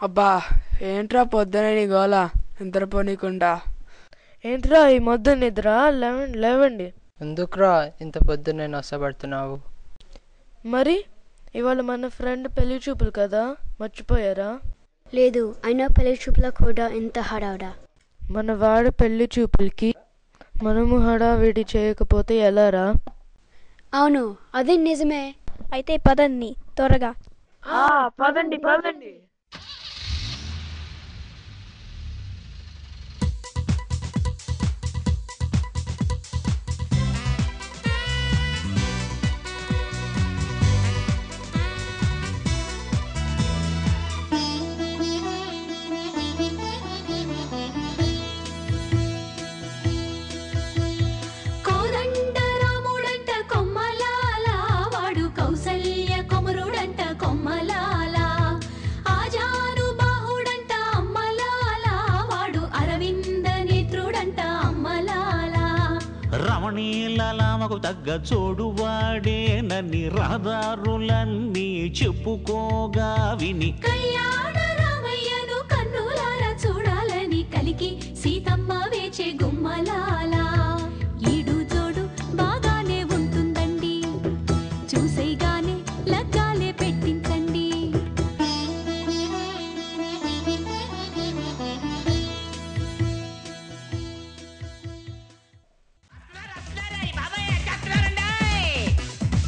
అబ్బా ఏంట్రా పొద్దున నీ గోల నిద్రపోనీకుండా? ఏంట్రా ఈ మొద్దు నిద్ర? లేవండి. ఎందుకురా ఇంత పొద్దున్నే నష్టపడుతున్నావు? మరి ఇవాళ మన ఫ్రెండ్ పెళ్లి చూపులు కదా, మర్చిపోయారా? లేదు, అయినా పెళ్లి చూపుల కూడా ఇంత హడావుడా. మన వాడి పెళ్లి చూపులకి మనము హడావిడి చేయకపోతే ఎలారా? అవును, అది నిజమే. అయితే పదండి త్వరగా. పదండి పదండి. రమణీలలామకు తగ్గ చోడువాడే నన్ని రహదారులన్నీ చెప్పుకోగా విని కళ్యాణ రామయ్యను కన్నులారా చూడాలని కలికి సీతమ్మ వేచే గుమ్మలాలా. ఈడు జోడు బాగానే ఉంటుందండి, చూసేగానే లగ్గాలే పెట్టించండి.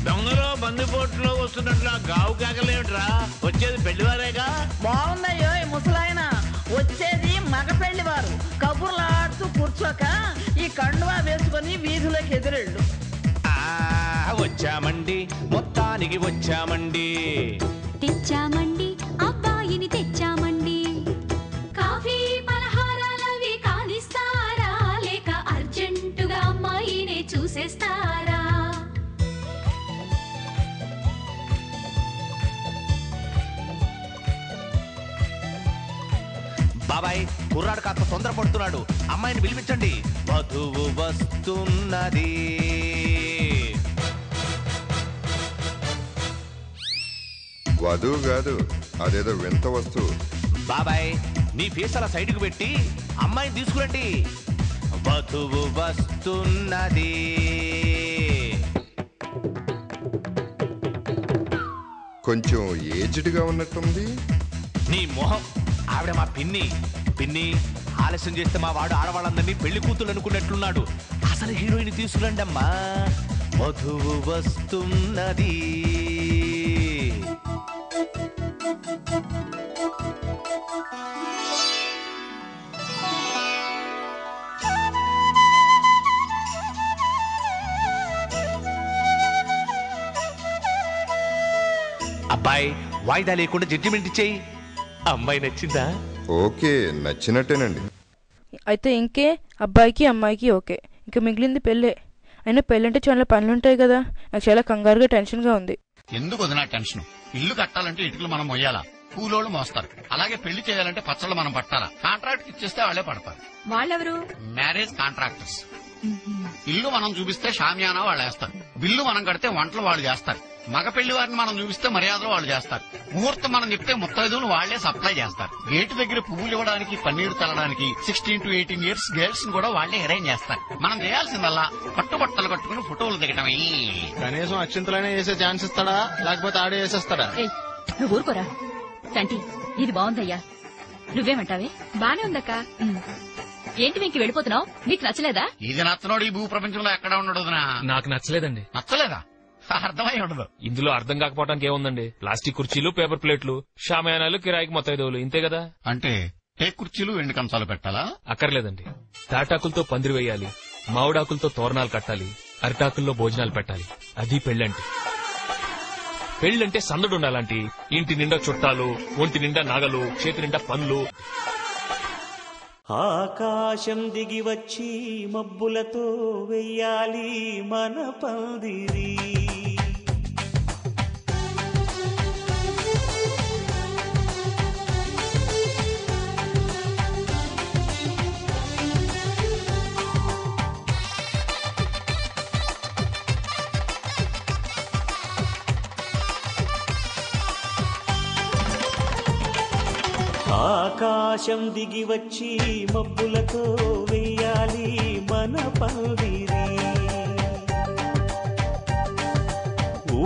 దొంగలో బందిపోట్లో వస్తున్నట్లు గావు కాకలేమిట్రా? వచ్చేది పెళ్లివారేగా. బాగుందయ్యో ఈ ముసలాయన, వచ్చేది మగ పెళ్లివారు. కబుర్లాడుతూ కూర్చోక ఈ కండువా వేసుకొని వీధిలోకి ఎదురెళ్ళు. వచ్చామండి, మొత్తానికి వచ్చామండి. తెచ్చామండి, అబ్బాయిని తెచ్చామండి. కాఫీ పలహారాలవి కానిస్తారా, లేక అర్జెంటుగా అమ్మాయినే చూసేస్తారా? బాబాయ్, కుర్రాడు కాస్త తొందరపడుతున్నాడు, అమ్మాయిని పిలిపించండి. వధువు వస్తున్నది. వధువు కాదు, అదేదో వింత వస్తువు. బాబాయ్, నీ ఫేస్ అలా సైడ్కు పెట్టి అమ్మాయిని తీసుకురండి. వధువు వస్తున్నది. కొంచెం ఏజ్డ్గా ఉన్నట్టుంది. నీ మొహం, ఆవిడ మా పిన్ని. పిన్ని, ఆలస్యం చేస్తే మా వాడు ఆడవాళ్ళందరినీ పెళ్లి కూతురు అనుకున్నట్లున్నాడు. అసలు హీరోయిన్ తీసుకురండి అమ్మా. వధువు వస్తున్నది. అబ్బాయి, వాయిదా లేకుండా జడ్జిమెంట్ ఇచ్చేయి. అమ్మాయి నచ్చిందా? ఓకే, నచ్చినట్టేనండి. అయితే ఇంకే, అబ్బాయికి అమ్మాయికి ఓకే, ఇంకా మిగిలింది పెళ్ళే. అయినా పెళ్ళంటే చాలా పనులుంటాయి కదా, నాకు చాలా కంగారుగా టెన్షన్గా ఉంది. ఎందుకు వదినా టెన్షన్? ఇల్లు కట్టాలంటే ఇటుకలు మనం మొయ్యాలా, కూలోళ్ళు మోస్తారు. అలాగే పెళ్లి చేయాలంటే పచ్చళ్ళు మనం పట్టాలా. కాంట్రాక్ట్ ఇచ్చేస్తే వాళ్లే పడతారు. వాళ్ళెవరు? Marriage contractors. ఇల్లు మనం చూపిస్తే షామియానా వాళ్ళు వేస్తారు, బిల్లు మనం కడితే వంటలు వాళ్ళు చేస్తారు, మగ పెళ్లి వారిని మనం చూపిస్తే మర్యాదలు వాళ్ళు చేస్తారు, ముహూర్తం మనం చెప్తే ముత్తైదువులు వాళ్లే సప్లై చేస్తారు, గేటు దగ్గర పువ్వులు ఇవ్వడానికి, పన్నీరు తల్లడానికి 16 to 18 years గర్ల్స్ కూడా వాళ్లే అరేంజ్ చేస్తారు. మనం చేయాల్సిందల్లా పట్టుబట్టలు కట్టుకుని ఫోటోలు దిగటమే. కనీసం అత్యంతలైనా వేసే ఛాన్స్ ఇస్తాడా, లేకపోతే ఆడే వేసేస్తాడా? నువ్వు ఊరుకోరా తంటి, ఇది బాగుందయ్యా. నువ్వేమంటావే? బానే ఉందక్క. ఏంటి మీకు వెళ్ళిపోతున్నావు? నీకు నచ్చలేదా? ఇది నచ్చనోడు ఈ భూ ప్రపంచంలో ఎక్కడ ఉండడు. నాకు నచ్చలేదండి. నచ్చలేదా? అర్థమై ఉండదు. ఇందులో అర్థం కాకపోవడానికి ఏముందండి? ప్లాస్టిక్ కుర్చీలు, పేపర్ ప్లేట్లు, షామయానాలు, కిరాయికి మొత్తైదోలు, ఇంతే కదా. అంటే టేక్ కుర్చీలు, వెండి కంచాలు పెట్టాలా? అక్కర్లేదండి. తాటాకులతో పందిరి వేయాలి, మామిడాకులతో తోరణాలు కట్టాలి, అరిటాకుల్లో భోజనాలు పెట్టాలి. అది పెళ్ళంటే. పెళ్ళంటే సందడు ఉండాలంటి. ఇంటి నిండా చుట్టాలు, ఒంటి నిండా నాగలు, చేతి నిండా పనులు. ఆకాశం దిగి వచ్చి మబ్బులతో వెయ్యాలి మన పందిరి. ఆకాశం దిగి వచ్చి మబ్బులతో వెయ్యాలి మన పందిరి.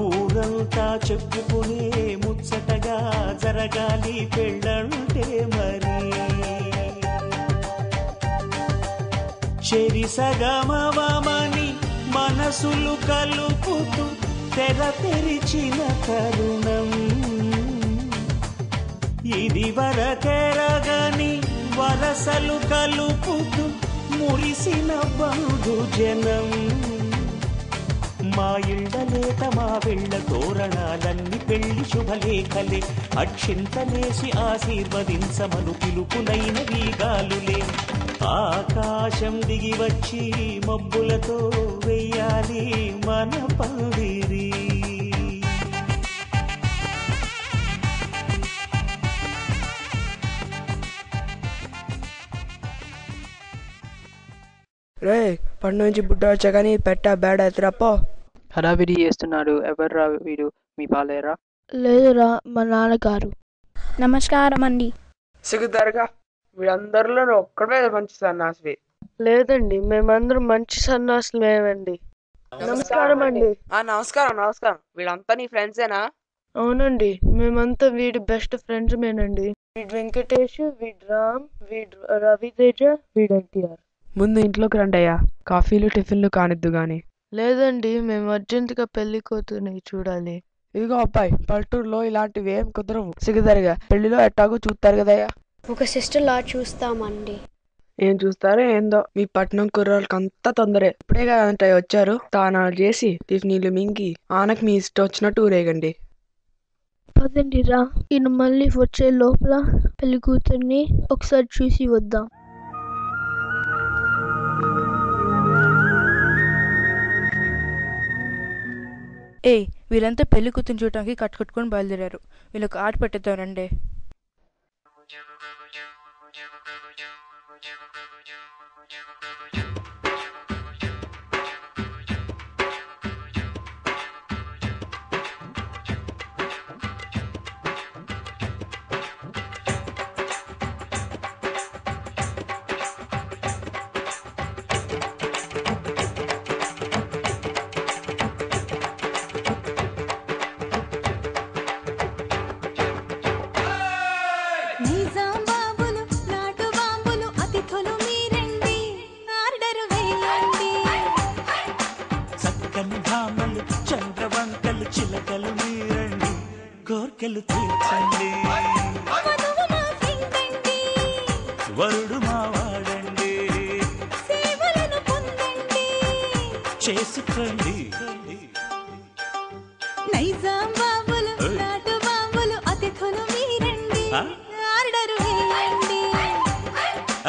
ఊరంతా చెప్పుకునే ముచ్చటగా జరగాలి పెళ్ళంటే మరి. చెరిసగమవమని మనసులు కలుపుతూ తెర తెరిచిన తరుణం ఇది వరకెరగని వరసలు కలుపుతూ మురిసిన బంధుజనం. మా ఇళ్ళలేత మా వెళ్ళ తోరణాలన్నీ పెళ్లి శుభలేఖలే. అక్షింతలేసి ఆశీర్వదించమను పిలుపులైన వీగాలులే. ఆకాశం దిగి వచ్చి మబ్బులతో వెయ్యాలి మన పందిరి. రే పడి నుంచి బుడ్డ వచ్చా కానీ పెట్ట బేడ ఎత్తురాపో. హడావిడి చేస్తున్నాడు. ఎవర్రా వీడు? మీ పాలేరా? లేదురా, మా నాన్నగారు. నమస్కారం అండి. సిగ్గుదారుగా వీళ్ళందరిలో ఒక్కడే మంచి సన్నాసి. లేదండి, మేమందరం మంచి సన్నాసులేమండి. నమస్కారం అండి. నమస్కారం నమస్కారం. వీళ్ళంతా నీ ఫ్రెండ్సేనా? అవునండి, మేమంతా వీడి బెస్ట్ ఫ్రెండ్స్ మేనండి. వీడు వెంకటేష్, వీడు రామ్, వీడు రవితేజ, వీడు ఎన్టీఆర్. ముందు ఇంట్లోకి రండి అయ్యా, కాఫీలు టిఫిన్లు కానిద్దు గాని. లేదండి, మేము అర్జెంటుగా పెళ్లి కూతుర్ని చూడాలి. ఇదిగో అబ్బాయి, పల్లెటూరులో ఇలాంటివి ఏం కుదరవు. సిగ్గుదారుగా పెళ్లిలో ఎట్టాగో చూస్తారు కదయ్యా. ఒక సిస్టర్ లా చూస్తామండి. ఏం చూస్తారో ఏందో, మీ పట్నం కుర్రాళ్ళకి అంతా తొందరే. ఇప్పుడే కదంటే వచ్చారు, తానాలు చేసి టిఫినీలు మింగి ఆనకు మీ ఇష్టం వచ్చినట్టు ఊరేగండి. పదండి రా, ఈయన మళ్ళీ వచ్చే లోపల పెళ్లి కూతుర్ని ఒకసారి చూసి వద్దాం. వీళ్ళంతా పెళ్లి కూతురు చూడటానికి కట్టుకొని బయలుదేరారు. వీళ్ళకి ఆట పెట్టేద్దాం రండి. చంద్రవంకలు చిలకలు మీరండి, కోర్కెలు తీర్చండి. వరుడు మావాడండి, చేసుకోండి. నైజాం బాబులు, నాటు బాబులు, అతిథులు మీరండి, ఆర్డర్ వేయండి.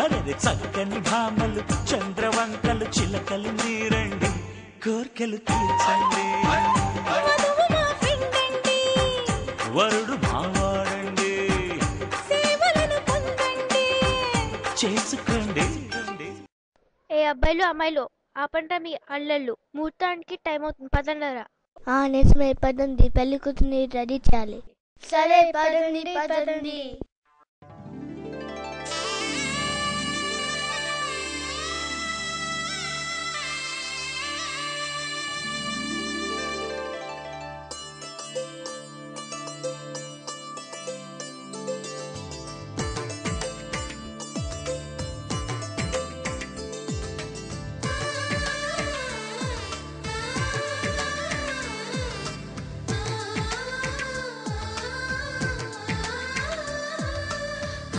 అరే చక్కని భామలు, చంద్రవంకలు చిలకలు మీరండి, కోర్కెలు తీర్చండి. వరుడు మావాడండి, చేసుకోండి. ఏ అబ్బాయిలు అమ్మాయిలు ఆపంట మీ అల్లెళ్ళు, ముహూర్తానికి టైం అవుతుంది, పదండరా. నిజమే, పదండి, పెళ్లి కూతుర్ని రెడీ చేయాలి. సరే పదండి పదండి.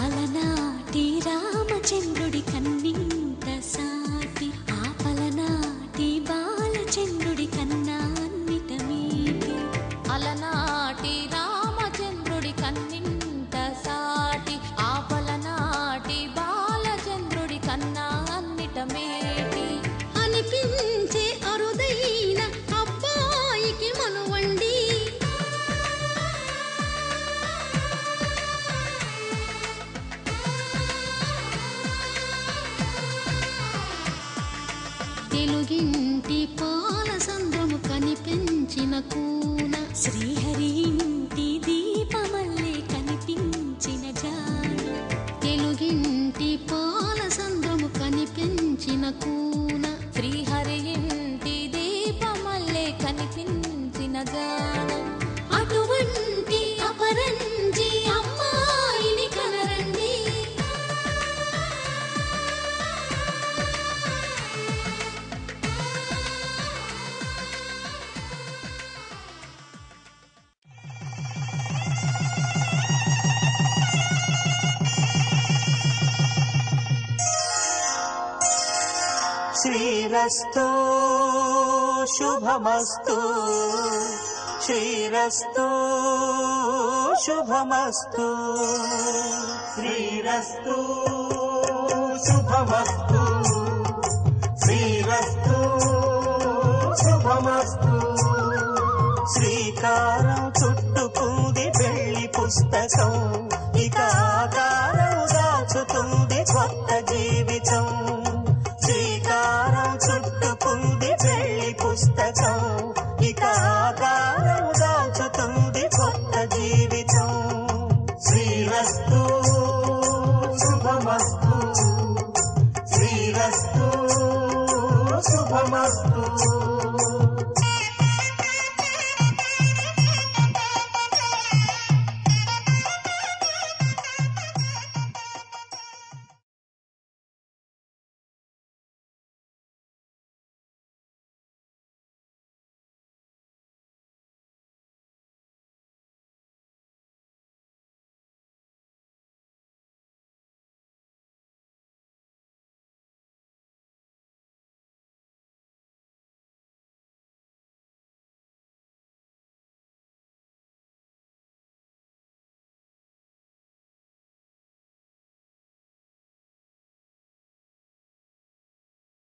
అలనాటి రామచంద్రుడి కన్నింత సాటి, ఆపలనాటి బాలచంద్రుడి కన్నా అన్నిట మీటి. అలనాటి రామచంద్రుడి కన్నింత సాటి, ఆపలనాటి బాలచంద్రుడి కన్నా అన్నిట మేటి. అనిపించే అరుదైన అబ్బాయికి మనువండి, తెలుగింటి పాల సంద్రము కనిపించిన కూన, శ్రీహరి ఇంటి దీపమల్లే కనిపించిన జాడ. శ్రీరస్తు శుభమస్తు శ్రీరస్తు శుభమస్తు శ్రీరస్తు శుభమస్తు శ్రీరస్తు శుభమస్తు శ్రీకారం చుట్టుకుంది పెళ్లి పుస్తకం